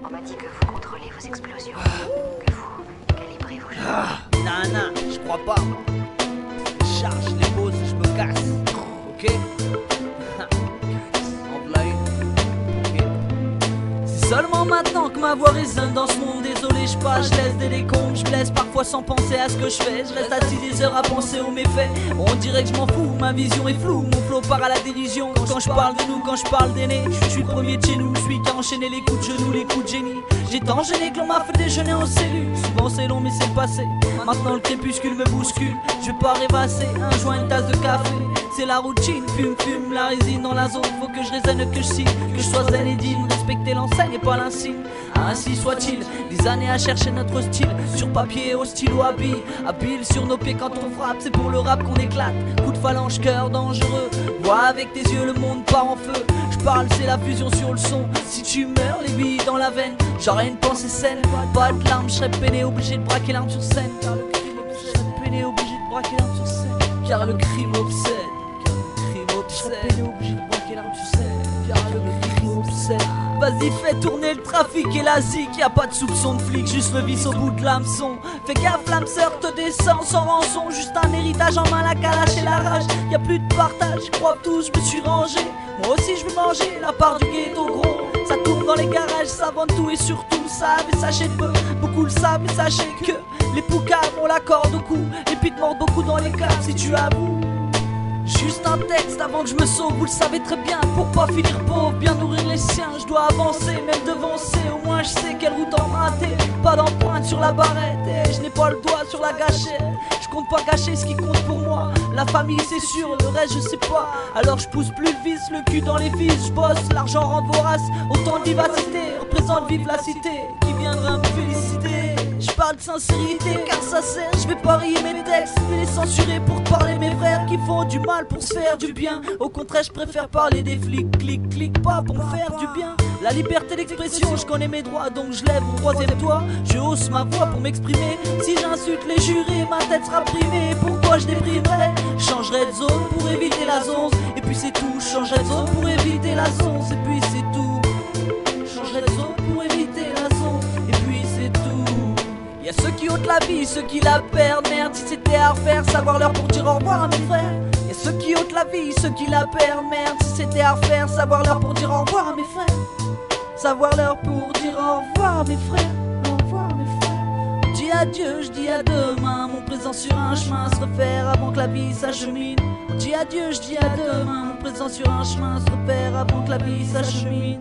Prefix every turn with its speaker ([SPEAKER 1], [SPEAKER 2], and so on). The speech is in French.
[SPEAKER 1] On m'a dit que vous contrôlez vos explosions, que vous calibrez vos jeux.
[SPEAKER 2] Non, je crois pas. Je charge les poses, je me casse. Ok. En voilà une. Ok. C'est seulement maintenant que ma voix résonne dans ce monde. Désolé, je passe, je laisse des décombres. Je blesse parfois sans penser à ce que je fais. Je reste assis des heures à penser aux méfaits. On dirait que je m'en fous, ma vision est floue. Mon flow part à la délusion. Quand je parle de nous, quand je parle d'aînés, je suis le premier de chez nous. Je suis qui a enchaîné les coups de genoux, les coups de génie. J'ai tant gêné que l'on m'a fait déjeuner en cellule. Souvent c'est long mais c'est le passé. Maintenant le crépuscule me bouscule. Je vais pas rêvasser, un joint, une tasse de café. C'est la routine, fume, la résine dans la zone. Faut que je raisonne, que je signe, que je sois zen et digne. Respecter l'enseigne et pas l'insigne. Ainsi soit-il, des années à chercher notre style. Sur papier, au stylo, habile sur nos pieds quand on frappe. C'est pour le rap qu'on éclate. Coup de phalange, cœur dangereux. Vois avec tes yeux, le monde part en feu. Je parle, c'est la fusion sur le son. Si tu meurs, les billes dans la veine. J'aurais une pensée saine, pas de larmes. Je serais peiné, obligé de braquer l'arme sur scène. Car le crime obsède. Je serais peiné, obligé de braquer l'arme sur scène. Car le crime obsède. Je serais peiné, obligé de braquer l'arme sur scène. Car le crime obsède. Vas-y, fais tourner le trafic et la zik. Y'a pas de soupçon de flic, juste le vice au bout de l'hameçon. Fais gaffe, l'âme sœur te descend sans rançon. Juste un héritage en main, la calache et la rage. Y'a plus de partage, crois tous, je me suis rangé. Moi aussi je veux manger la part du ghetto gros. Ça tourne dans les garages, ça vend tout et surtout le savent. Et sachez peu, beaucoup le savent, mais sachez que les poucaves ont la corde au cou. Les pites mordent beaucoup dans les caves si tu avoues. Juste un texte avant que je me sauve, vous le savez très bien. Pour pas finir pauvre, bien nourrir les siens. Je dois avancer, même devancer. Au moins je sais quelle route emprunter. Pas d'empreinte sur la barrette et je n'ai pas le doigt sur la gâchette. Je compte pas gâcher ce qui compte pour moi. La famille c'est sûr, le reste je sais pas. Alors je pousse plus le vice, le cul dans les vis. Je bosse, l'argent rend vorace. Autant de vivacité, représente vive la cité. Qui viendra me féliciter. Je parle de sincérité car ça sert. Je vais pas rier mes textes, mais les censurer pour parler mes frères qui font du mal pour se faire du bien. Au contraire je préfère parler des flics. Clic, pas pour me faire du bien. La liberté d'expression, je connais mes droits. Donc je lève mon troisième doigt. Je hausse ma voix pour m'exprimer. Si j'insulte les jurés, ma tête sera primée. Pourquoi je déprimerais? Je changerai de zone pour éviter la zone. Et puis c'est tout, je changerai de zone pour éviter la zone. Et puis c'est tout. Je changerai de zone pour éviter la zone. Et puis c'est tout. Y'a ceux qui ôtent la vie, ceux qui la perdent. Merde, si c'était à refaire, savoir l'heure pour dire au revoir à mes frères. Y'a ceux qui ôtent la vie, ceux qui la perdent. Merde, si c'était à refaire, savoir l'heure pour dire au revoir à mes frères. Savoir l'heure pour dire au revoir à mes frères. Au revoir à mes frères. Je dis adieu, je dis à demain. Mon présent sur un chemin se refaire avant que la vie s'achemine. On dit adieu, je dis à demain. Mon présent sur un chemin se refaire avant que la vie s'achemine.